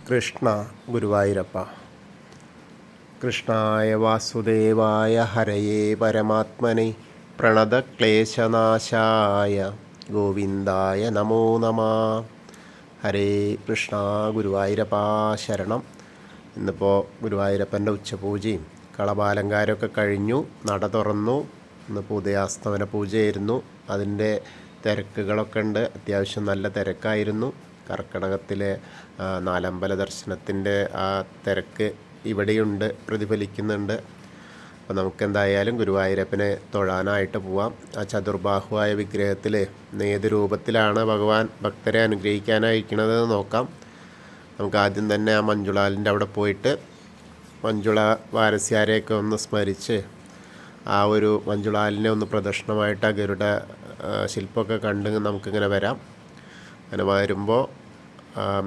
കൃഷ്ണ ഗുരുവായൂരപ്പ. കൃഷ്ണായ വാസുദേവായ ഹരയേ പരമാത്മനെ പ്രണതക്ലേശനാശായ ഗോവിന്ദായ നമോ നമ. ഹരേ കൃഷ്ണ ഗുരുവായൂരപ്പ ശരണം. ഇന്നിപ്പോൾ ഗുരുവായൂരപ്പൻ്റെ ഉച്ചപൂജയും കളഭാലങ്കാരമൊക്കെ കഴിഞ്ഞു, നട തുറന്നു. ഇന്നിപ്പോൾ ഉദയാസ്തമന പൂജയായിരുന്നു. അതിൻ്റെ തിരക്കുകളൊക്കെ ഉണ്ട്. അത്യാവശ്യം നല്ല തിരക്കായിരുന്നു. കർക്കിടകത്തിലെ നാലമ്പല ദർശനത്തിൻ്റെ ആ തിരക്ക് ഇവിടെയുണ്ട്, പ്രതിഫലിക്കുന്നുണ്ട്. അപ്പോൾ നമുക്കെന്തായാലും ഗുരുവായൂരപ്പനെ തൊഴാനായിട്ട് പോവാം. ആ ചതുർബാഹുവായ വിഗ്രഹത്തിൽ ഏത് രൂപത്തിലാണ് ഭഗവാൻ ഭക്തരെ അനുഗ്രഹിക്കാനായിരിക്കണത് നോക്കാം. നമുക്ക് ആദ്യം തന്നെ ആ മഞ്ജുളാലിൻ്റെ അവിടെ പോയിട്ട് മഞ്ജുള വാരസ്യാരെയൊക്കെ ഒന്ന് സ്മരിച്ച് ആ ഒരു മഞ്ജുളാലിനെ ഒന്ന് പ്രദക്ഷിണമായിട്ട് ആ ഗരുഡ ശില്പമൊക്കെ കണ്ട് നമുക്കിങ്ങനെ വരാം. അങ്ങനെ വരുമ്പോൾ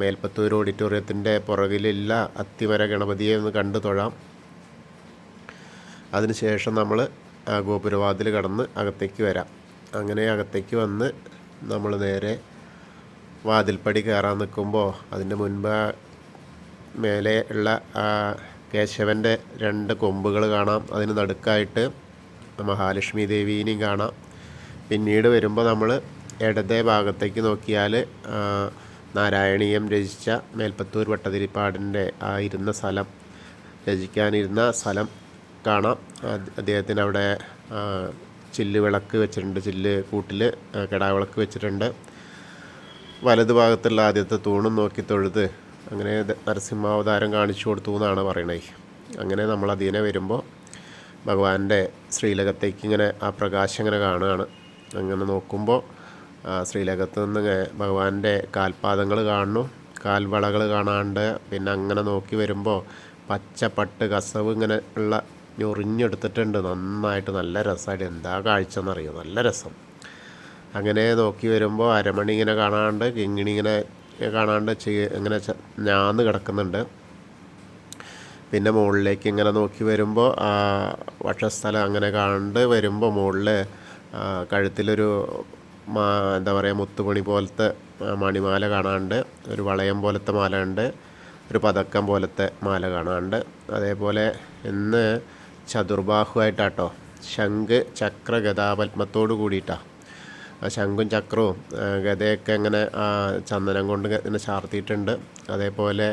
മേൽപ്പത്തൂർ ഓഡിറ്റോറിയത്തിൻ്റെ പുറകിലുള്ള അത്തിമര ഗണപതിയെ ഒന്ന് കണ്ടു തൊഴാം. അതിനുശേഷം നമ്മൾ ഗോപുരവാതിൽ കടന്ന് അകത്തേക്ക് വരാം. അങ്ങനെ അകത്തേക്ക് വന്ന് നമ്മൾ നേരെ വാതിൽപ്പടി കയറാൻ നിൽക്കുമ്പോൾ അതിൻ്റെ മുൻപ് മേലെ ഉള്ള കേശവൻ്റെ 2 കൊമ്പുകൾ കാണാം. അതിന് നടുക്കായിട്ട് മഹാലക്ഷ്മി ദേവീനെയും കാണാം. പിന്നീട് വരുമ്പോൾ നമ്മൾ ഇടതേ ഭാഗത്തേക്ക് നോക്കിയാൽ നാരായണീയം രചിച്ച മേൽപ്പത്തൂർ ഭട്ടതിരിപ്പാടിൻ്റെ ആ ഇരുന്ന സ്ഥലം, രചിക്കാനിരുന്ന സ്ഥലം കാണാം. അദ്ദേഹത്തിന് അവിടെ ചില്ല് വിളക്ക് വെച്ചിട്ടുണ്ട്, ചില്ല് കൂട്ടിൽ കിടാവിളക്ക് വെച്ചിട്ടുണ്ട്. വലതു ഭാഗത്തുള്ള ആദ്യത്തെ തൂണും നോക്കി തൊഴുത് അങ്ങനെ നരസിംഹാവതാരം കാണിച്ചു കൊടുത്തു എന്നാണ് പറയണത്. അങ്ങനെ നമ്മൾ അതിനെ വരുമ്പോൾ ഭഗവാന്റെ ശ്രീലകത്തേക്ക് ഇങ്ങനെ ആ പ്രകാശം ഇങ്ങനെ കാണുകയാണ്. അങ്ങനെ നോക്കുമ്പോൾ ശ്രീലകത്ത് നിന്ന് ഭഗവാന്റെ കാൽപാദങ്ങൾ കാണുന്നു, കാൽവളകൾ കാണാണ്ട്. പിന്നെ അങ്ങനെ നോക്കി വരുമ്പോൾ പച്ചപ്പട്ട് കസവ് ഇങ്ങനെ ഉള്ള ഞൊറിഞ്ഞെടുത്തിട്ടുണ്ട്. നന്നായിട്ട് നല്ല രസമായിട്ട്, എന്താ കാഴ്ച എന്നറിയോ, നല്ല രസം. അങ്ങനെ നോക്കി വരുമ്പോൾ അരമണി ഇങ്ങനെ കാണാണ്ട്, കിങ്ങിണി ഇങ്ങനെ കാണാണ്ട് ഇങ്ങനെ ഞാന്ന് കിടക്കുന്നുണ്ട്. പിന്നെ മുകളിലേക്ക് ഇങ്ങനെ നോക്കി വരുമ്പോൾ വക്ഷസ്ഥലം അങ്ങനെ കാണാണ്ട് വരുമ്പോൾ മുകളിൽ കഴുത്തിലൊരു എന്താ പറയുക, മുത്തുമണി പോലത്തെ മണിമാല കാണാണ്ട്, ഒരു വളയം പോലത്തെ മാല ഉണ്ട്, ഒരു പതക്കം പോലത്തെ മാല കാണാണ്ട്. അതേപോലെ ഇന്ന് ചതുർബാഹുവായിട്ടാട്ടോ, ശംഖ് ചക്ര ഗദാപത്മത്തോട് കൂടിയിട്ടാണ്. ആ ശംഖും ചക്രവും ഗദയൊക്കെ ഇങ്ങനെ ചന്ദനം കൊണ്ട് ഇങ്ങനെ ചാർത്തിയിട്ടുണ്ട്. അതേപോലെ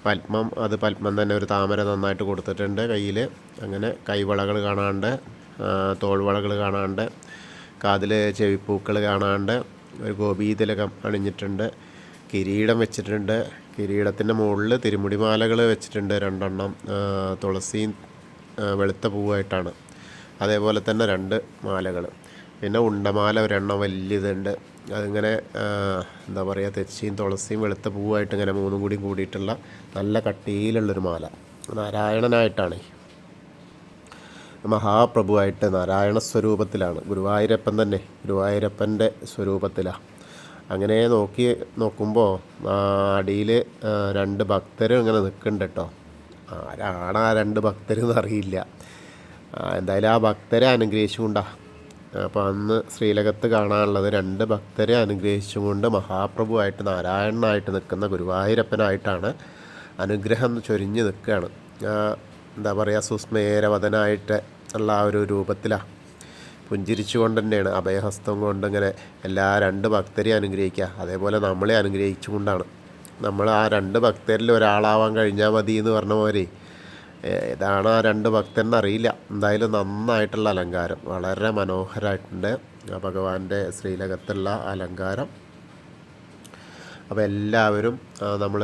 പത്മം, അത് പത്മം തന്നെ ഒരു താമര നന്നായിട്ട് കൊടുത്തിട്ടുണ്ട് കയ്യിൽ. അങ്ങനെ കൈവളകൾ കാണാണ്ട്, തോൾവളകൾ കാണാണ്ട്, കാതിൽ ചെവിപ്പൂക്കൾ കാണാണ്ട്, ഒരു ഗോപീതിലകം അണിഞ്ഞിട്ടുണ്ട്, കിരീടം വെച്ചിട്ടുണ്ട്. കിരീടത്തിൻ്റെ മുകളിൽ തിരുമുടിമാലകൾ വെച്ചിട്ടുണ്ട് 2 എണ്ണം, തുളസിയും വെളുത്ത പൂവായിട്ടാണ്. അതേപോലെ തന്നെ 2 മാലകൾ. പിന്നെ ഉണ്ടമാല 1 എണ്ണം വലിയതുണ്ട്. അതിങ്ങനെ എന്താ പറയുക, തെച്ചിയും തുളസിയും വെളുത്ത പൂവായിട്ട് ഇങ്ങനെ 3 കൂടി കൂടിയിട്ടുള്ള നല്ല കട്ടിയിലുള്ളൊരു മാല. നാരായണനായിട്ടാണ്, മഹാപ്രഭുവായിട്ട് നാരായണ സ്വരൂപത്തിലാണ്. ഗുരുവായൂരപ്പൻ തന്നെ ഗുരുവായൂരപ്പൻ്റെ സ്വരൂപത്തിലാണ്. അങ്ങനെ നോക്കുമ്പോൾ അടിയിൽ 2 ഭക്തരും ഇങ്ങനെ നിൽക്കുന്നുണ്ട് കേട്ടോ. ആരാണ് ആ 2 ഭക്തരെന്ന് അറിയില്ല. എന്തായാലും ആ ഭക്തരെ അനുഗ്രഹിച്ചുകൊണ്ടാണ്. അപ്പോൾ അന്ന് ശ്രീലകത്ത് കാണാനുള്ളത് 2 ഭക്തരെ അനുഗ്രഹിച്ചുകൊണ്ട് മഹാപ്രഭുവായിട്ട് നാരായണനായിട്ട് നിൽക്കുന്ന ഗുരുവായൂരപ്പനായിട്ടാണ് അനുഗ്രഹം ചൊരിഞ്ഞ് നിൽക്കുകയാണ്. എന്താ പറയുക, സുസ്മേരവദനായിട്ട് ഉള്ള ആ ഒരു രൂപത്തിലാണ്, പുഞ്ചിരിച്ചു കൊണ്ട് തന്നെയാണ്, അഭയഹസ്തം കൊണ്ട് ഇങ്ങനെ എല്ലാ 2 ഭക്തരെയും അനുഗ്രഹിക്കുക. അതേപോലെ നമ്മളെ അനുഗ്രഹിച്ചു കൊണ്ടാണ്. നമ്മൾ ആ 2 ഭക്തരിൽ ഒരാളാവാൻ കഴിഞ്ഞാൽ മതി എന്ന് പറഞ്ഞ പോലെ ഇതാണ് ആ 2 ഭക്തരെന്നറിയില്ല. എന്തായാലും നന്നായിട്ടുള്ള അലങ്കാരം, വളരെ മനോഹരമായിട്ടുണ്ട് ഭഗവാന്റെ ശ്രീലകത്തുള്ള അലങ്കാരം. അപ്പോൾ എല്ലാവരും നമ്മൾ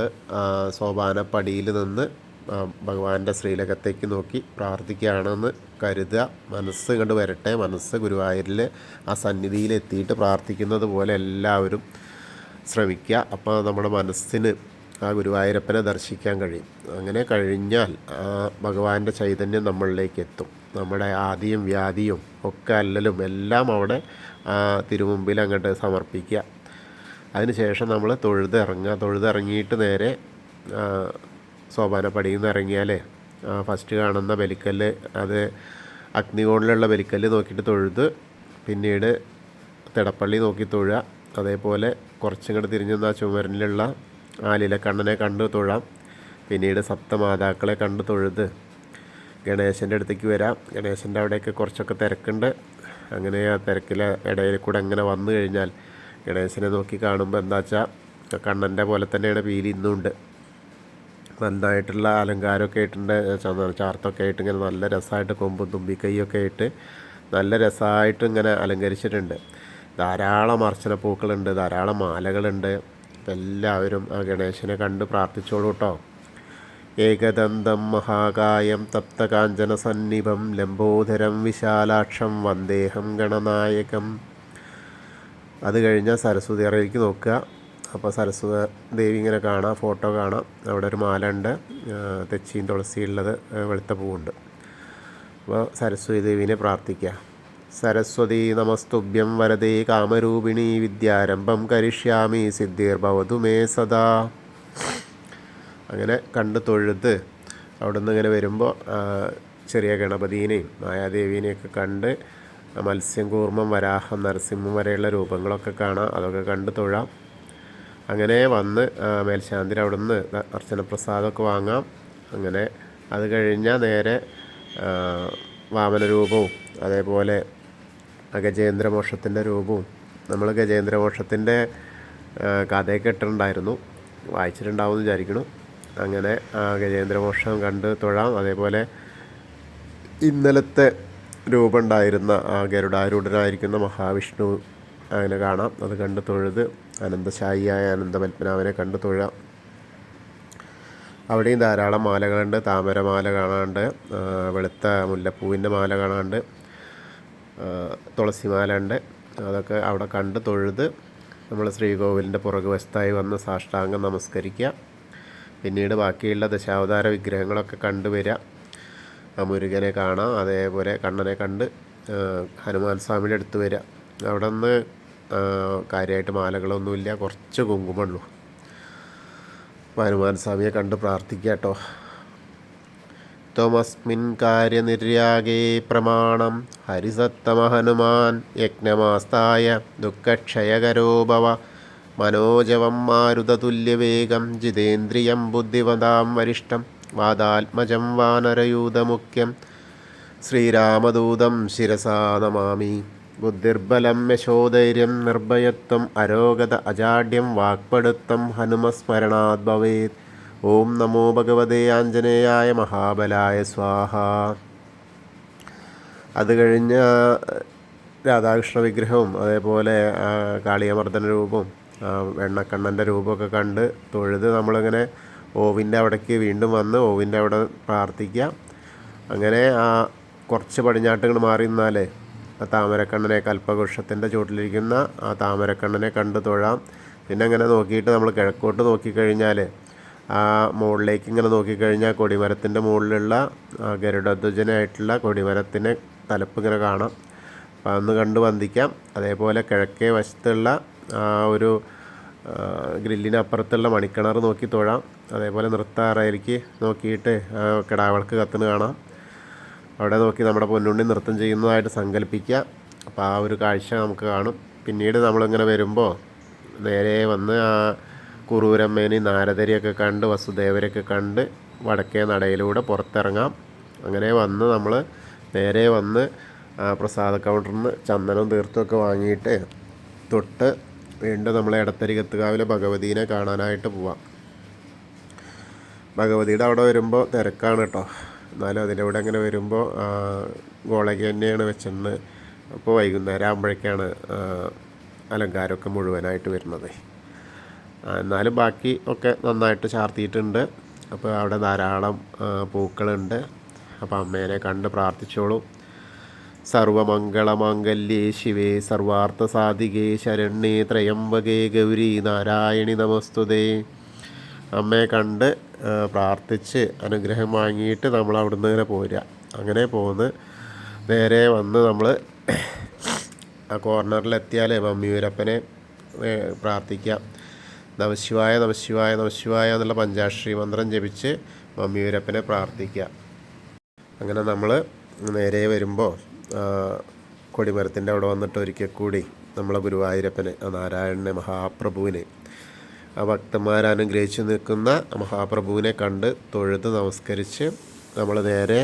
സോപാനപ്പടിയിൽ നിന്ന് ഭഗവാന്റെ ശ്രീലകത്തേക്ക് നോക്കി പ്രാർത്ഥിക്കുകയാണെന്ന് കരുതുക. മനസ്സ് കണ്ട് വരട്ടെ. മനസ്സ് ഗുരുവായൂരിൽ ആ സന്നിധിയിൽ എത്തിയിട്ട് പ്രാർത്ഥിക്കുന്നത് പോലെ എല്ലാവരും ശ്രമിക്കുക. അപ്പോൾ നമ്മുടെ മനസ്സിന് ആ ഗുരുവായൂരപ്പനെ ദർശിക്കാൻ കഴിയും. അങ്ങനെ കഴിഞ്ഞാൽ ഭഗവാന്റെ ചൈതന്യം നമ്മളിലേക്ക് എത്തും. നമ്മുടെ ആദിയും വ്യാധിയും ഒക്കെ അല്ലലും എല്ലാം അവിടെ തിരുമുമ്പിൽ അങ്ങോട്ട് സമർപ്പിക്കുക. അതിനുശേഷം നമ്മൾ തൊഴുതിറങ്ങിയിട്ട് നേരെ സോപാനപ്പടിയിൽ നിന്ന് ഇറങ്ങിയാൽ ഫസ്റ്റ് കാണുന്ന ബലിക്കല്ല്, അത് അഗ്നികോണിലുള്ള ബലിക്കല്ല് നോക്കിയിട്ട് തൊഴുത് പിന്നീട് തിടപ്പള്ളി നോക്കി തൊഴുക. അതേപോലെ കുറച്ചിങ്ങോട്ട് തിരിഞ്ഞ് ആ ചുമരിലുള്ള ആലിലക്കണ്ണനെ കണ്ട് തൊഴാം. പിന്നീട് സപ്തമാതാക്കളെ കണ്ട് തൊഴുത് ഗണേശൻ്റെ അടുത്തേക്ക് വരാം. ഗണേശൻ്റെ അവിടെയൊക്കെ കുറച്ചൊക്കെ തിരക്കുണ്ട്. അങ്ങനെ ആ തിരക്കിലെ ഇടയിൽ കൂടെ അങ്ങനെ വന്നു കഴിഞ്ഞാൽ ഗണേശനെ നോക്കി കാണുമ്പോൾ എന്താ വെച്ചാൽ കണ്ണൻ്റെ പോലെ തന്നെയാണ് പീലി ഇന്നുണ്ട്. നന്നായിട്ടുള്ള അലങ്കാരമൊക്കെ ആയിട്ടുണ്ട്, ചാർത്തൊക്കെ ആയിട്ട് ഇങ്ങനെ നല്ല രസമായിട്ട് കൊമ്പും തുമ്പിക്കൈയൊക്കെ ആയിട്ട് നല്ല രസമായിട്ട് ഇങ്ങനെ അലങ്കരിച്ചിട്ടുണ്ട്. ധാരാളം അർച്ചന പൂക്കളുണ്ട്, ധാരാളം മാലകളുണ്ട്. അപ്പം എല്ലാവരും ആ ഗണേശനെ കണ്ട് പ്രാർത്ഥിച്ചോളൂ കേട്ടോ. ഏകദന്തം മഹാകായം തപ്തകാഞ്ചന സന്നിഭം ലംബോദരം വിശാലാക്ഷം വന്ദേഹം ഗണനായകം. അത് കഴിഞ്ഞാൽ സരസ്വതി അറയിലേക്ക് നോക്കുക. അപ്പോൾ സരസ്വതി ദേവി ഇങ്ങനെ കാണാം, ഫോട്ടോ കാണാം. അവിടെ ഒരു മാല ഉണ്ട്, തെച്ചിയും തുളസിയുള്ളത്, വെളുത്ത പൂവുണ്ട്. അപ്പോൾ സരസ്വതി ദേവീനെ പ്രാർത്ഥിക്കുക. സരസ്വതി നമസ്തുഭ്യം വരദേ കാമരൂപിണി വിദ്യാരംഭം കരിഷ്യാമി സിദ്ധിർഭവതു മേ സദാ. അങ്ങനെ കണ്ട് തൊഴുത് അവിടെ നിന്ന് ഇങ്ങനെ വരുമ്പോൾ ചെറിയ ഗണപതിനെയും മായാദേവീനെയൊക്കെ കണ്ട് മത്സ്യം, കൂർമ്മം, വരാഹം, നരസിംഹം വരെയുള്ള രൂപങ്ങളൊക്കെ കാണാം. അതൊക്കെ കണ്ട് തൊഴാം. അങ്ങനെ വന്ന് മേൽശാന്തിന് അവിടെ നിന്ന് അർച്ചന പ്രസാദമൊക്കെ വാങ്ങാം. അങ്ങനെ അത് കഴിഞ്ഞാൽ നേരെ വാമനരൂപവും അതേപോലെ ഗജേന്ദ്രമോക്ഷത്തിൻ്റെ രൂപവും, നമ്മൾ ഗജേന്ദ്രമോക്ഷത്തിൻ്റെ കഥയൊക്കെ ഇട്ടിട്ടുണ്ടായിരുന്നു, വായിച്ചിട്ടുണ്ടാവുമെന്ന് വിചാരിക്കണം. അങ്ങനെ ഗജേന്ദ്രമോക്ഷം കണ്ട് തൊഴാം. അതേപോലെ ഇന്നലത്തെ രൂപം ഉണ്ടായിരുന്ന ഗരുഡാരൂഢനായിരിക്കുന്ന മഹാവിഷ്ണു അങ്ങനെ കാണാം. അത് കണ്ട് തൊഴുത് അനന്തശായിയായ അനന്തപത്മനാഭനെ കണ്ട് തൊഴാം. അവിടെയും ധാരാളം മാലകളുണ്ട്. താമരമാല കാണാനുണ്ട്, വെളുത്ത മുല്ലപ്പൂവിൻ്റെ മാല കാണാനുണ്ട്, തുളസിമാല ഉണ്ട്. അതൊക്കെ അവിടെ കണ്ട് തൊഴുത് നമ്മൾ ശ്രീകോവിലിൻ്റെ പുറകുവശത്തായി വന്ന് സാഷ്ടാംഗം നമസ്കരിക്കുക. പിന്നീട് ബാക്കിയുള്ള ദശാവതാര വിഗ്രഹങ്ങളൊക്കെ കണ്ടുവരിക. മുരുകനെ കാണാം, അതേപോലെ കണ്ണനെ കണ്ട് ഹനുമാൻ സ്വാമിയുടെ അടുത്ത് വരിക. അവിടെ നിന്ന് കാര്യമായിട്ട് മാലകളൊന്നുമില്ല, കുറച്ച് കുങ്കുമമുള്ളൂ. അപ്പോൾ ഹനുമാൻ സ്വാമിയെ കണ്ട് പ്രാർത്ഥിക്കുക കേട്ടോ. ത്വമസ്മിൻ കാര്യനിര്യാഗേ പ്രമാണം ഹരിസത്തമ ഹനുമാൻ യജ്ഞമാസ്തായ ദുഃഖക്ഷയകരോ ഭവ മനോജവം മാരുതതുല്യവേഗം ജിതേന്ദ്രിയം ബുദ്ധിമതാം വരിഷ്ഠം വാദാത്മജം വാനരയൂതമുഖ്യം ശ്രീരാമദൂതം ശിരസാ നമാമി. ബുദ്ധിർബലം യശോധൈര്യം നിർഭയത്വം അരോഗത അജാഡ്യം വാക്പടുത്തം ഹനുമസ്മരണാത് ഭവേത്. ഓം നമോ ഭഗവതേ ആഞ്ജനേയായ മഹാബലായ സ്വാഹ. അത് കഴിഞ്ഞ രാധാകൃഷ്ണ വിഗ്രഹവും അതേപോലെ കാളിയമർദ്ദന രൂപവും വെണ്ണക്കണ്ണൻ്റെ രൂപമൊക്കെ കണ്ട് തൊഴുത് നമ്മളിങ്ങനെ ഓവിൻ്റെ അവിടേക്ക് വീണ്ടും വന്ന് ഓവിൻ്റെ അവിടെ പ്രാർത്ഥിക്കുക. അങ്ങനെ കുറച്ച് പടിഞ്ഞാട്ടുകൾ മാറി നിന്നാലേ താമരക്കണ്ണനെ, കൽപ്പവൃക്ഷത്തിൻ്റെ ചുവട്ടിലിരിക്കുന്ന ആ താമരക്കണ്ണനെ കണ്ട് തൊഴാം. പിന്നെ അങ്ങനെ നോക്കിയിട്ട് നമ്മൾ കിഴക്കോട്ട് നോക്കിക്കഴിഞ്ഞാൽ ആ മുകളിലേക്ക് ഇങ്ങനെ നോക്കിക്കഴിഞ്ഞാൽ കൊടിമരത്തിൻ്റെ മുകളിലുള്ള ഗരുഡധ്വജനായിട്ടുള്ള കൊടിമരത്തിൻ്റെ തലപ്പ് ഇങ്ങനെ കാണാം. അപ്പോൾ അതൊന്ന് കണ്ട് വന്ദിക്കാം. അതേപോലെ കിഴക്കേ വശത്തുള്ള ഒരു ഗ്രില്ലിനപ്പുറത്തുള്ള മണിക്കിണർ നോക്കി തൊഴാം. അതേപോലെ നൃത്താറയിലേക്ക് നോക്കിയിട്ട് കിടാവൾക്ക് കത്തുന്ന കാണാം. അവിടെ നോക്കി നമ്മുടെ പൊന്നുണ്ണി നൃത്തം ചെയ്യുന്നതായിട്ട് സങ്കല്പിക്കുക. അപ്പോൾ ആ ഒരു കാഴ്ച നമുക്ക് കാണും. പിന്നീട് നമ്മളിങ്ങനെ വരുമ്പോൾ നേരെ വന്ന് ആ കുറൂരമ്മേനെ, നാരദരെയൊക്കെ കണ്ട് വസുദേവരെയൊക്കെ കണ്ട് വടക്കേ നടയിലൂടെ പുറത്തിറങ്ങാം. അങ്ങനെ വന്ന് നമ്മൾ നേരെ വന്ന് പ്രസാദ കൗണ്ടറിൽ നിന്ന് ചന്ദനവും തീർത്ഥമൊക്കെ വാങ്ങിയിട്ട് തൊട്ട് വീണ്ടും നമ്മൾ എടത്തരികത്തുകാവിലെ ഭഗവതീനെ കാണാനായിട്ട് പോവാം. ഭഗവതിയുടെ അവിടെ വരുമ്പോൾ തിരക്കാണ് കേട്ടോ. എന്നാലും അതിൻ്റെ കൂടെ അങ്ങനെ വരുമ്പോൾ ഗോളക തന്നെയാണ് വെച്ചെന്ന്. അപ്പോൾ വൈകുന്നേരം ആകുമ്പോഴേക്കാണ് അലങ്കാരമൊക്കെ മുഴുവനായിട്ട് വരുന്നത്. എന്നാലും ബാക്കി ഒക്കെ നന്നായിട്ട് ചാർത്തിയിട്ടുണ്ട്. അപ്പോൾ അവിടെ ധാരാളം പൂക്കളുണ്ട്. അപ്പോൾ അമ്മേനെ കണ്ട് പ്രാർത്ഥിച്ചോളൂ. സർവമംഗളമാംഗല്യേ ശിവേ സർവാർത്ഥസാധികേ ശരണ്യേ ത്രയംബകേ ഗൗരി നാരായണി നമസ്തുതേ. അമ്മയെ കണ്ട് പ്രാർത്ഥിച്ച് അനുഗ്രഹം വാങ്ങിയിട്ട് നമ്മൾ അവിടുന്ന് ഇങ്ങനെ പോരുക. അങ്ങനെ പോന്ന് നേരെ വന്ന് നമ്മൾ ആ കോർണറിലെത്തിയാലേ മമ്മിയൂരപ്പനെ പ്രാർത്ഥിക്കാം. നമശിവായ നമശിവായ നമശിവായ എന്നുള്ള പഞ്ചാക്ഷരി മന്ത്രം ജപിച്ച് മമ്മിയൂരപ്പനെ പ്രാർത്ഥിക്കുക. അങ്ങനെ നമ്മൾ നേരെ വരുമ്പോൾ കൊടിമരത്തിൻ്റെ അവിടെ വന്നിട്ട് ഒരിക്കൽ കൂടി നമ്മളെ ഗുരുവായൂരപ്പനെ, നാരായണനെ, മഹാപ്രഭുവിനെ ആ ഭക്തന്മാർ അനുഗ്രഹിച്ച് നിൽക്കുന്ന മഹാപ്രഭുവിനെ കണ്ട് തൊഴുത് നമസ്കരിച്ച് നമ്മൾ നേരെ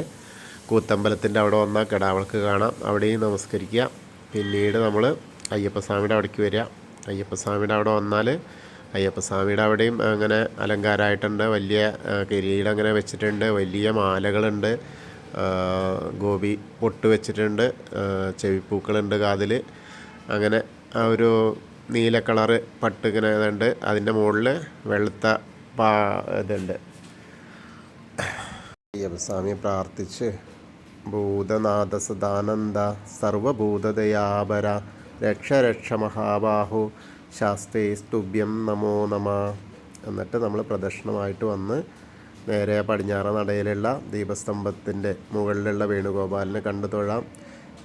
കൂത്തമ്പലത്തിൻ്റെ അവിടെ വന്നാൽ കിടാവിളക്ക് കാണാം, അവിടെയും നമസ്കരിക്കുക. പിന്നീട് നമ്മൾ അയ്യപ്പസ്വാമിയുടെ അവിടേക്ക് വരിക. അയ്യപ്പസ്വാമിയുടെ അവിടെ വന്നാൽ അയ്യപ്പസ്വാമിയുടെ അവിടെയും അങ്ങനെ അലങ്കാരമായിട്ടുണ്ട്. വലിയ കിരീടം അങ്ങനെ വെച്ചിട്ടുണ്ട്, വലിയ മാലകളുണ്ട്, ഗോപി പൊട്ട് വെച്ചിട്ടുണ്ട്, ചെവിപ്പൂക്കളുണ്ട് കാതിൽ. അങ്ങനെ ആ ഒരു നീല കളറ് പട്ട് ഇങ്ങനെ ഇതുണ്ട്. അതിൻ്റെ മുകളിൽ വെളുത്ത ഇതുണ്ട്. അയ്യപ്പസ്വാമിയെ പ്രാർത്ഥിച്ച് ഭൂതനാഥ സദാനന്ദ സർവഭൂതദയാപര രക്ഷ രക്ഷ മഹാബാഹു ശാസ്ത്രേ സ്തുഭ്യം നമോ നമ എന്നിട്ട് നമ്മൾ പ്രദക്ഷിണമായിട്ട് വന്ന് നേരെ പടിഞ്ഞാറ നടയിലുള്ള ദീപസ്തംഭത്തിൻ്റെ മുകളിലുള്ള വേണുഗോപാലിനെ കണ്ടു തൊഴാം.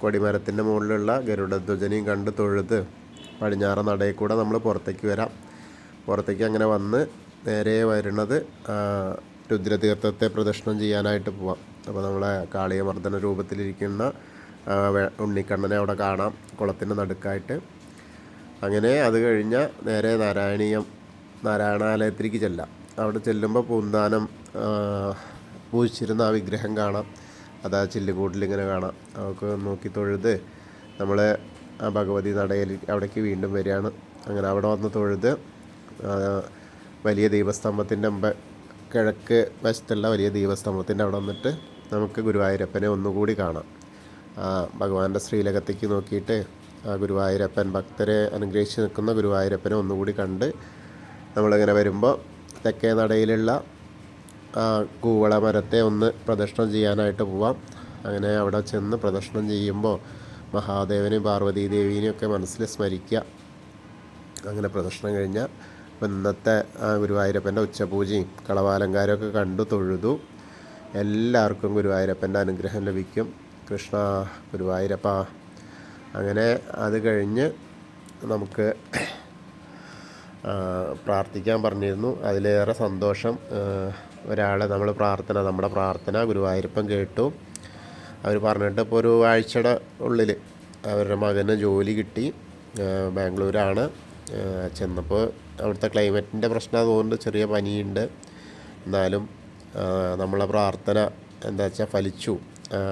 കൊടിമരത്തിൻ്റെ മുകളിലുള്ള ഗരുഡധ്വജനെയും കണ്ട് തൊഴുത് പടിഞ്ഞാറ നടയിൽ കൂടെ നമ്മൾ പുറത്തേക്ക് വരാം. പുറത്തേക്ക് അങ്ങനെ വന്ന് നേരെ വരുന്നത് രുദ്രതീർത്ഥത്തെ പ്രദക്ഷിണം ചെയ്യാനായിട്ട് പോവാം. അപ്പോൾ നമ്മളെ കാളിയമർദ്ദന രൂപത്തിലിരിക്കുന്ന ഉണ്ണിക്കണ്ണനെ അവിടെ കാണാം, കുളത്തിൻ്റെ നടുക്കായിട്ട്. അങ്ങനെ അത് കഴിഞ്ഞാൽ നേരെ നാരായണാലയത്തിലേക്ക് ചെല്ലാം. അവിടെ ചെല്ലുമ്പോൾ പൂന്താനം പൂജിച്ചിരുന്ന ആ വിഗ്രഹം കാണാം. അത് ആ ചില്ലുകൂട്ടിലിങ്ങനെ കാണാം. അതൊക്കെ നോക്കി തൊഴുത് നമ്മൾ ആ ഭഗവതി നടയിൽ അവിടേക്ക് വീണ്ടും വരികയാണ്. അങ്ങനെ അവിടെ വന്ന് തൊഴുത് വലിയ ദീപസ്തംഭത്തിൻ്റെ കിഴക്ക് വശത്തുള്ള വലിയ ദീപസ്തംഭത്തിൻ്റെ അവിടെ വന്നിട്ട് നമുക്ക് ഗുരുവായൂരപ്പനെ ഒന്നുകൂടി കാണാം. ഭഗവാന്റെ ശ്രീലകത്തേക്ക് നോക്കിയിട്ട് ആ ഗുരുവായൂരപ്പൻ, ഭക്തരെ അനുഗ്രഹിച്ച് നിൽക്കുന്ന ഗുരുവായൂരപ്പനെ ഒന്നുകൂടി കണ്ട് നമ്മളിങ്ങനെ വരുമ്പോൾ തെക്കേ നടയിലുള്ള കൂവള മരത്തെ ഒന്ന് പ്രദക്ഷിണം ചെയ്യാനായിട്ട് പോവാം. അങ്ങനെ അവിടെ ചെന്ന് പ്രദക്ഷിണം ചെയ്യുമ്പോൾ മഹാദേവനെയും പാർവതീദേവീനെയും ഒക്കെ മനസ്സിൽ സ്മരിക്കുക. അങ്ങനെ പ്രദക്ഷിണം കഴിഞ്ഞാൽ ഇന്നത്തെ ഗുരുവായൂരപ്പൻ്റെ ഉച്ചപൂജയും കളവാലങ്കാരമൊക്കെ കണ്ടു തൊഴുതു. എല്ലാവർക്കും ഗുരുവായൂരപ്പൻ്റെ അനുഗ്രഹം ലഭിക്കും. കൃഷ്ണ ഗുരുവായൂരപ്പ. അങ്ങനെ അത് കഴിഞ്ഞ് നമുക്ക് പ്രാർത്ഥിക്കാൻ പറഞ്ഞിരുന്നു. അതിലേറെ സന്തോഷം, നമ്മുടെ പ്രാർത്ഥന ഗുരുവായൂരപ്പൻ കേട്ടു. അവർ പറഞ്ഞിട്ട് ഇപ്പോൾ ഒരു ആഴ്ചയുടെ ഉള്ളിൽ അവരുടെ മകന് ജോലി കിട്ടി. ബാംഗ്ലൂരാണ്. ചെന്നപ്പോൾ അവിടുത്തെ ക്ലൈമറ്റിൻ്റെ പ്രശ്നം അതുകൊണ്ട് ചെറിയ പനിയുണ്ട്. എന്നാലും നമ്മളെ പ്രാർത്ഥന എന്താ വെച്ചാൽ ഫലിച്ചു.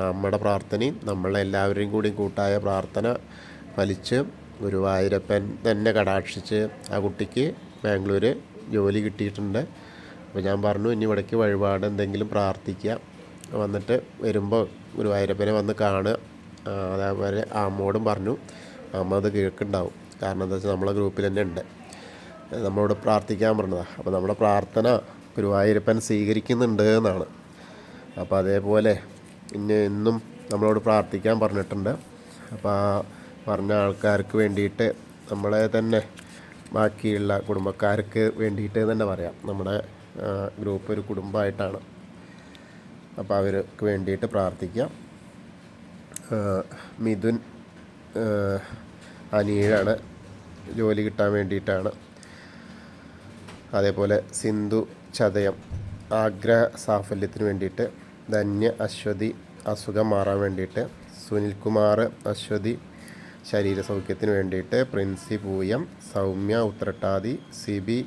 അമ്മയുടെ പ്രാർത്ഥനയും നമ്മളെല്ലാവരെയും കൂടി കൂട്ടായ പ്രാർത്ഥന ഫലിച്ച് ഗുരുവായൂരപ്പൻ തന്നെ കടാക്ഷിച്ച് ആ കുട്ടിക്ക് ബാംഗ്ലൂർ ജോലി കിട്ടിയിട്ടുണ്ട്. അപ്പോൾ ഞാൻ പറഞ്ഞു, ഇനി ഇവിടേക്ക് വഴിപാട് എന്തെങ്കിലും പ്രാർത്ഥിക്കുക, വന്നിട്ട് വരുമ്പോൾ ഗുരുവായൂരപ്പനെ വന്ന് കാണുക. അതേപോലെ അമ്മോടും പറഞ്ഞു. അമ്മ അത് കേൾക്കുന്നുണ്ടാവും. കാരണം എന്താ വെച്ചാൽ നമ്മളെ ഗ്രൂപ്പിൽ തന്നെ ഉണ്ട്. നമ്മളോട് പ്രാർത്ഥിക്കാൻ പറഞ്ഞതാണ്. അപ്പോൾ നമ്മുടെ പ്രാർത്ഥന ഗുരുവായൂരപ്പൻ സ്വീകരിക്കുന്നുണ്ട് എന്നാണ്. അപ്പോൾ അതേപോലെ ഇന്നും നമ്മളോട് പ്രാർത്ഥിക്കാൻ പറഞ്ഞിട്ടുണ്ട്. അപ്പോൾ ആ പറഞ്ഞ ആൾക്കാർക്ക് വേണ്ടിയിട്ട്, നമ്മളെ തന്നെ ബാക്കിയുള്ള കുടുംബക്കാർക്ക് വേണ്ടിയിട്ട് തന്നെ പറയാം. നമ്മുടെ ഗ്രൂപ്പ് ഒരു കുടുംബമായിട്ടാണ്. അപ്പോൾ അവർക്ക് വേണ്ടിയിട്ട് പ്രാർത്ഥിക്കാം. മിഥുൻ അനിയനാണ്, ജോലി കിട്ടാൻ വേണ്ടിയിട്ടാണ്. അതേപോലെ സിന്ധു ചതയം ആഗ്രഹ സാഫല്യത്തിന് വേണ്ടിയിട്ട്. ധന്യ അശ്വതി അസുഖം മാറാൻ വേണ്ടിയിട്ട്. സുനിൽകുമാർ അശ്വതി ശരീര സൗഖ്യത്തിന് വേണ്ടിയിട്ട്. പ്രിൻസി പൂയം, സൗമ്യ ഉത്രട്ടാതി, സിബി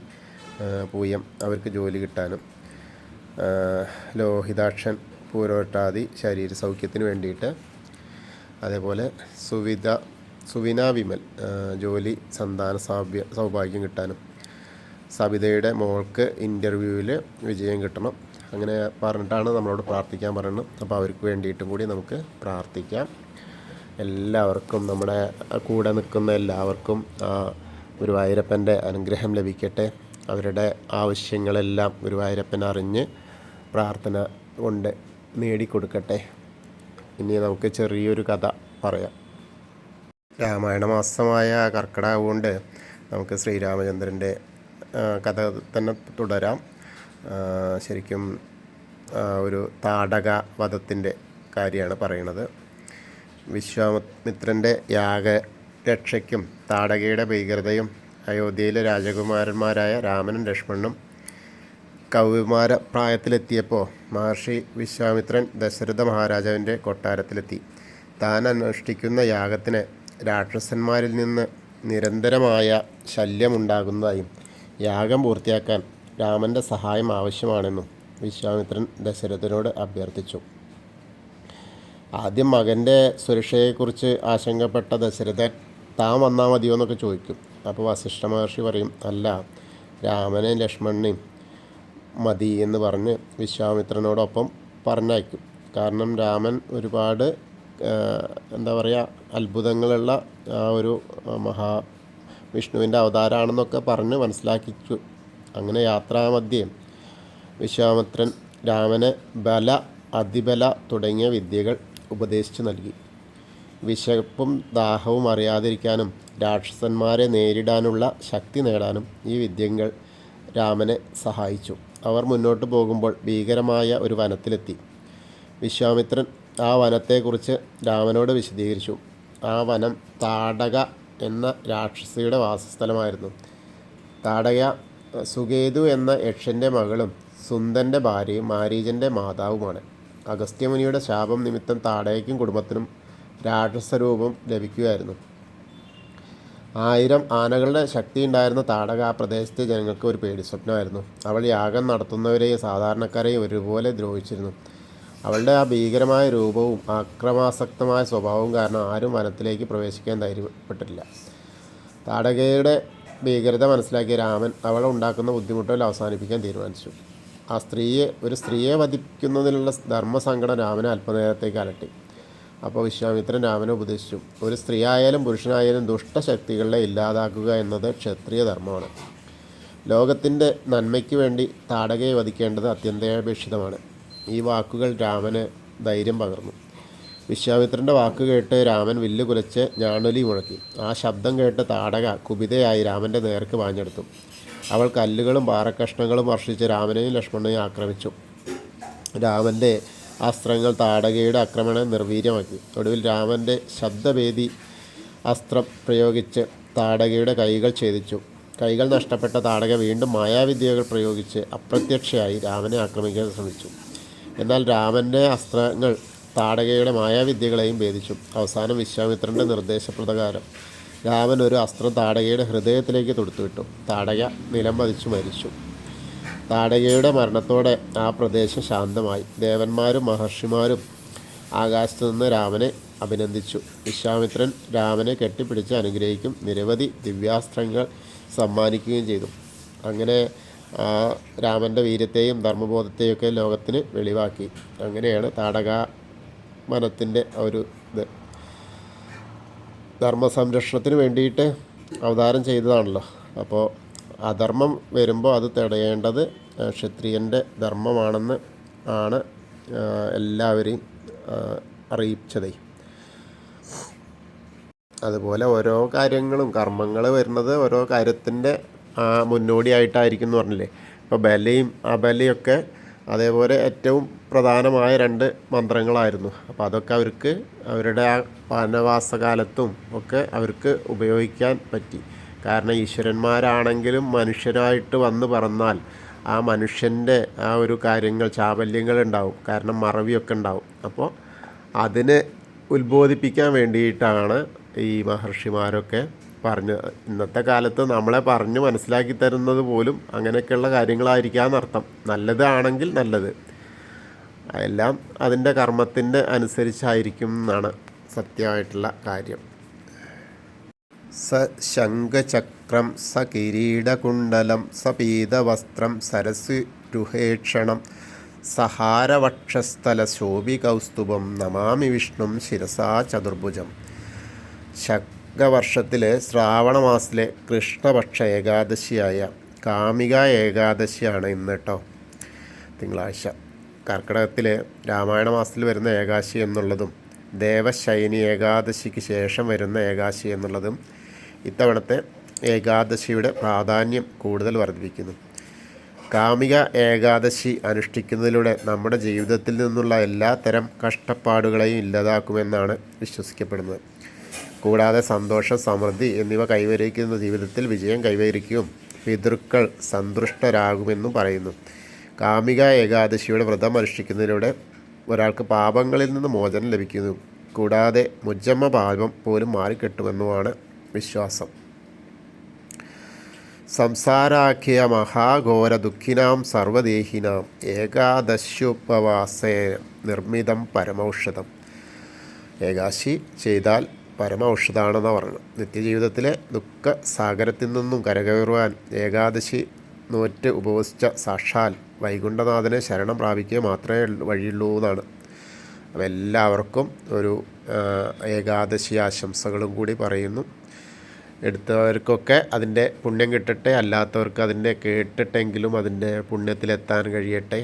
പൂയം അവർക്ക് ജോലി കിട്ടാനും. ലോഹിതാക്ഷൻ പൂരോട്ടാതി ശരീര സൗഖ്യത്തിന് വേണ്ടിയിട്ട്. അതേപോലെ സുവിന വിമൽ ജോലി സന്താന സൗഭാഗ്യം കിട്ടാനും. സബിതയുടെ മോൾക്ക് ഇൻ്റർവ്യൂവിൽ വിജയം കിട്ടണം. അങ്ങനെ പറഞ്ഞിട്ടാണ് നമ്മളോട് പ്രാർത്ഥിക്കാൻ പറയുന്നത്. അപ്പോൾ അവർക്ക് വേണ്ടിയിട്ടും കൂടി നമുക്ക് പ്രാർത്ഥിക്കാം. എല്ലാവർക്കും, നമ്മുടെ കൂടെ നിൽക്കുന്ന എല്ലാവർക്കും ഗുരുവായൂരപ്പൻ്റെ അനുഗ്രഹം ലഭിക്കട്ടെ. അവരുടെ ആവശ്യങ്ങളെല്ലാം ഗുരുവായൂരപ്പൻ അറിഞ്ഞ് പ്രാർത്ഥന കൊണ്ട് നേടിക്കൊടുക്കട്ടെ. ഇനി നമുക്ക് ചെറിയൊരു കഥ പറയാം. രാമായണ മാസമായ കർക്കിടകം കൊണ്ട് നമുക്ക് ശ്രീരാമചന്ദ്രൻ്റെ കഥ തന്നെ തുടരാം. ശരിക്കും ഒരു താടക വധത്തിൻ്റെ കാര്യമാണ് പറയുന്നത്. വിശ്വാമിത്രൻ്റെ യാഗരക്ഷയ്ക്കും താടകയുടെ ഭീകരതയും അയോധ്യയിലെ രാജകുമാരന്മാരായ രാമനും ലക്ഷ്മണനും കൗമാര പ്രായത്തിലെത്തിയപ്പോൾ മഹർഷി വിശ്വാമിത്രൻ ദശരഥ മഹാരാജാവിൻ്റെ കൊട്ടാരത്തിലെത്തി. താൻ അനുഷ്ഠിക്കുന്ന യാഗത്തിന് രാക്ഷസന്മാരിൽ നിന്ന് നിരന്തരമായ ശല്യമുണ്ടാകുന്നതായും യാഗം പൂർത്തിയാക്കാൻ രാമൻ്റെ സഹായം ആവശ്യമാണെന്നും വിശ്വാമിത്രൻ ദശരഥനോട് അഭ്യർത്ഥിച്ചു. ആദ്യം മകൻ്റെ സുരക്ഷയെക്കുറിച്ച് ആശങ്കപ്പെട്ട ദശരഥൻ താൻ വന്നാൽ മതിയോ എന്നൊക്കെ ചോദിക്കും. അപ്പോൾ വസിഷ്ഠ മഹർഷി പറയും, അല്ല, രാമനെയും ലക്ഷ്മണനെയും മതി എന്ന് പറഞ്ഞ് വിശ്വാമിത്രനോടൊപ്പം പറഞ്ഞയക്കും. കാരണം രാമൻ ഒരുപാട് എന്താ പറയുക, അത്ഭുതങ്ങളുള്ള ആ ഒരു വിഷ്ണുവിൻ്റെ അവതാരമാണെന്നൊക്കെ പറഞ്ഞ് മനസ്സിലാക്കിച്ചു. അങ്ങനെ യാത്രാമധ്യേ വിശ്വാമിത്രൻ രാമന് ബല, അതിബല തുടങ്ങിയ വിദ്യകൾ ഉപദേശിച്ചു നൽകി. വിശപ്പും ദാഹവും അറിയാതിരിക്കാനും രാക്ഷസന്മാരെ നേരിടാനുള്ള ശക്തി നേടാനും ഈ വിദ്യകൾ രാമനെ സഹായിച്ചു. അവർ മുന്നോട്ട് പോകുമ്പോൾ ഭീകരമായ ഒരു വനത്തിലെത്തി. വിശ്വാമിത്രൻ ആ വനത്തെക്കുറിച്ച് രാമനോട് വിശദീകരിച്ചു. ആ വനം താടക എന്ന രാക്ഷസിയുടെ വാസസ്ഥലമായിരുന്നു. താടക സുകേതു എന്ന യക്ഷൻ്റെ മകളും സുന്ദൻ്റെ ഭാര്യയും മാരീചൻ്റെ മാതാവുമാണ്. അഗസ്ത്യമുനിയുടെ ശാപം നിമിത്തം താടകയ്ക്കും കുടുംബത്തിനും രാക്ഷസരൂപം ലഭിക്കുകയായിരുന്നു. 1000 ആനകളുടെ ശക്തിയുണ്ടായിരുന്ന താടക ആ പ്രദേശത്തെ ജനങ്ങൾക്ക് ഒരു പേടിസ്വപ്നമായിരുന്നു. അവൾ യാഗം നടത്തുന്നവരെയും സാധാരണക്കാരെയും ഒരുപോലെ ദ്രോഹിച്ചിരുന്നു. അവളുടെ ആ ഭീകരമായ രൂപവും ആക്രമാസക്തമായ സ്വഭാവവും കാരണം ആരും വനത്തിലേക്ക് പ്രവേശിക്കാൻ ധൈര്യപ്പെട്ടില്ല. താടകയുടെ ഭീകരത മനസ്സിലാക്കിയ രാമൻ അവൾ ഉണ്ടാക്കുന്ന ബുദ്ധിമുട്ടുകൾ അവസാനിപ്പിക്കാൻ തീരുമാനിച്ചു. ഒരു സ്ത്രീയെ വധിക്കുന്നതിനുള്ള ധർമ്മസങ്കടം രാമനെ അല്പനേരത്തേക്ക് അലട്ടി. അപ്പോൾ വിശ്വാമിത്രൻ രാമനെ ഉപദേശിച്ചു, ഒരു സ്ത്രീയായാലും പുരുഷനായാലും ദുഷ്ടശക്തികളെ ഇല്ലാതാക്കുക എന്നത് ക്ഷത്രിയ ധർമ്മമാണ്. ലോകത്തിൻ്റെ നന്മയ്ക്ക് വേണ്ടി താടകയെ വധിക്കേണ്ടത് അത്യന്താപേക്ഷിതമാണ്. ഈ വാക്കുകൾ രാമന് ധൈര്യം പകർന്നു. വിശ്വാമിത്രൻ്റെ വാക്ക് കേട്ട് രാമൻ വില്ല് കുലച്ച് ഞാണൊലി മുഴക്കി. ആ ശബ്ദം കേട്ട് താടക കുപിതയായി രാമൻ്റെ നേർക്ക് പാഞ്ഞെടുത്തു. അവൾ കല്ലുകളും പാറക്കഷ്ണങ്ങളും വർഷിച്ച് രാമനെയും ലക്ഷ്മണനെയും ആക്രമിച്ചു. രാമൻ്റെ അസ്ത്രങ്ങൾ താടകയുടെ ആക്രമണം നിർവീര്യമാക്കി. ഒടുവിൽ രാമൻ്റെ ശബ്ദഭേദി അസ്ത്രം പ്രയോഗിച്ച് താടകയുടെ കൈകൾ ഛേദിച്ചു. കൈകൾ നഷ്ടപ്പെട്ട താടക വീണ്ടും മായാവിദ്യകൾ പ്രയോഗിച്ച് അപ്രത്യക്ഷയായി രാമനെ ആക്രമിക്കാൻ ശ്രമിച്ചു. എന്നാൽ രാമൻ്റെ അസ്ത്രങ്ങൾ താടകയുടെ മായാവിദ്യകളെയും ഭേദിച്ചു. അവസാനം വിശ്വാമിത്രൻ്റെ നിർദ്ദേശപ്രകാരം രാമൻ ഒരു അസ്ത്രം താടകയുടെ ഹൃദയത്തിലേക്ക് തൊടുത്തുവിട്ടു. താടക നിലം പതിച്ചു മരിച്ചു. താടകയുടെ മരണത്തോടെ ആ പ്രദേശം ശാന്തമായി. ദേവന്മാരും മഹർഷിമാരും ആകാശത്തു നിന്ന് രാമനെ അഭിനന്ദിച്ചു. വിശ്വാമിത്രൻ രാമനെ കെട്ടിപ്പിടിച്ച് അനുഗ്രഹിക്കും, നിരവധി ദിവ്യാസ്ത്രങ്ങൾ സമ്മാനിക്കുകയും ചെയ്തു. അങ്ങനെ രാമൻ്റെ വീര്യത്തെയും ധർമ്മബോധത്തെയൊക്കെ ലോകത്തിന് വെളിവാക്കി. അങ്ങനെയാണ് താടക വനത്തിൻ്റെ ഒരു ഇത്. ധർമ്മസംരക്ഷണത്തിന് വേണ്ടിയിട്ട് അവതാരം ചെയ്തതാണല്ലോ. അപ്പോൾ അധർമ്മം വരുമ്പോൾ അത് തടയേണ്ടത് ക്ഷത്രിയൻ്റെ ധർമ്മമാണെന്ന് ആണ് എല്ലാവരെയും അറിയിച്ചത്. അതുപോലെ ഓരോ കാര്യങ്ങളും കർമ്മങ്ങൾ വരുന്നത് ഓരോ കാര്യത്തിൻ്റെ മുന്നോടിയായിട്ടായിരിക്കും എന്ന് പറഞ്ഞില്ലേ. ഇപ്പോൾ ബലിയും അബലിയൊക്കെ അതേപോലെ ഏറ്റവും പ്രധാനമായ 2 മന്ത്രങ്ങളായിരുന്നു. അപ്പോൾ അതൊക്കെ അവർക്ക് അവരുടെ ആ വനവാസകാലത്തും ഒക്കെ അവർക്ക് ഉപയോഗിക്കാൻ പറ്റി. കാരണം ഈശ്വരന്മാരാണെങ്കിലും മനുഷ്യരായിട്ട് വന്ന് പറഞ്ഞാൽ ആ മനുഷ്യൻ്റെ ആ ഒരു കാര്യങ്ങൾ ചാബല്യങ്ങൾ ഉണ്ടാവും. കാരണം മറവിയൊക്കെ ഉണ്ടാവും. അപ്പോൾ അതിനെ ഉത്ബോധിപ്പിക്കാൻ വേണ്ടിയിട്ടാണ് ഈ മഹർഷിമാരൊക്കെ പറഞ്ഞ് ഇന്നത്തെ കാലത്ത് നമ്മളെ പറഞ്ഞ് മനസ്സിലാക്കി തരുന്നത് പോലും അങ്ങനെയൊക്കെയുള്ള കാര്യങ്ങളായിരിക്കാമെന്നർത്ഥം. നല്ലതാണെങ്കിൽ നല്ലത്, എല്ലാം അതിൻ്റെ കർമ്മത്തിൻ്റെ അനുസരിച്ചായിരിക്കും എന്നാണ് സത്യമായിട്ടുള്ള കാര്യം. സ ശംഖചക്രം സ കിരീടകുണ്ടലം സ പീതവസ്ത്രം സരസുരുഹേക്ഷണം സഹാരവക്ഷസ്ഥല ശോഭികൗസ്തുഭം നമാമി വിഷ്ണും ശിരസാ ചതുർഭുജം. ശകവർഷത്തിലെ ശ്രാവണമാസത്തിലെ കൃഷ്ണപക്ഷ ഏകാദശിയായ കാമിക ഏകാദശിയാണ് ഇന്ന് കേട്ടോ, തിങ്കളാഴ്ച. കർക്കിടകത്തിലെ രാമായണ മാസത്തിൽ വരുന്ന ഏകാദശി എന്നുള്ളതും ദേവശൈനി ഏകാദശിക്ക് ശേഷം വരുന്ന ഏകാദശി എന്നുള്ളതും ഇത്തവണത്തെ ഏകാദശിയുടെ പ്രാധാന്യം കൂടുതൽ വർദ്ധിപ്പിക്കുന്നു. കാമിക ഏകാദശി അനുഷ്ഠിക്കുന്നതിലൂടെ നമ്മുടെ ജീവിതത്തിൽ നിന്നുള്ള എല്ലാ തരം കഷ്ടപ്പാടുകളെയും ഇല്ലാതാക്കുമെന്നാണ് വിശ്വസിക്കപ്പെടുന്നത്. കൂടാതെ സന്തോഷം, സമൃദ്ധി എന്നിവ കൈവരിക്കുന്ന ജീവിതത്തിൽ വിജയം കൈവരിക്കുകയും പിതൃക്കൾ സന്തുഷ്ടരാകുമെന്നും പറയുന്നു. കാമിക ഏകാദശിയുടെ വ്രതം അനുഷ്ഠിക്കുന്നതിലൂടെ ഒരാൾക്ക് പാപങ്ങളിൽ നിന്ന് മോചനം ലഭിക്കുന്നു. കൂടാതെ മുജ്ജമ്മ പാപം പോലും മാറിക്കിട്ടുമെന്നുമാണ് വിശ്വാസം. സംസാരാഖ്യ മഹാഘോര ദുഃഖിനാം സർവദേഹിനാം ഏകാദശ്യോപവാസേ നിർമ്മിതം പരമൌഷധം. ഏകാശി ചെയ്താൽ പരമൌഷധമാണെന്നാണ് പറയുന്നത്. നിത്യജീവിതത്തിലെ ദുഃഖ സാഗരത്തിൽ നിന്നും കരകയറുവാൻ ഏകാദശി നോറ്റ് ഉപവസിച്ച സാക്ഷാൽ വൈകുണ്ഠനാഥനെ ശരണം പ്രാപിക്കുക മാത്രമേ വഴിയുള്ളൂ എന്നാണ്. അപ്പോൾ എല്ലാവർക്കും ഒരു ഏകാദശി ആശംസകളും കൂടി പറയുന്നു. എടുത്തവർക്കൊക്കെ അതിൻ്റെ പുണ്യം കിട്ടട്ടെ, അല്ലാത്തവർക്ക് അതിൻ്റെ കേട്ടിട്ടെങ്കിലും അതിൻ്റെ പുണ്യത്തിലെത്താൻ കഴിയട്ടെ.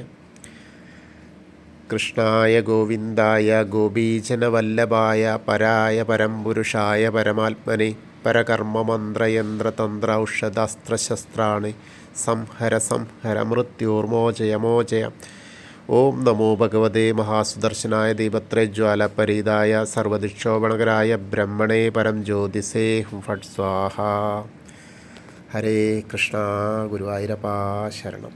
കൃഷ്ണായ ഗോവിന്ദായ ഗോപീജനവല്ലഭായ പരായ പരംപുരുഷായ പരമാത്മനെ പരകർമ്മമന്ത്രയന്ത്രതന്ത്ര ഔഷധാസ്ത്രശസ്ത്രാണി സംഹര സംഹര മൃത്യോർമോചയ മോചയ. ഓം നമോ ഭഗവതേ മഹാസുദർശനായ ദീപത്രജ്വാലപരീതായ സർവദിക്ഷോഭണകരായ ബ്രഹ്മണേ പരം ജ്യോതിസേ ഫട് സ്വാഹ. ഹരേ കൃഷ്ണ. ഗുരുവായൂരപ്പാ ശരണം.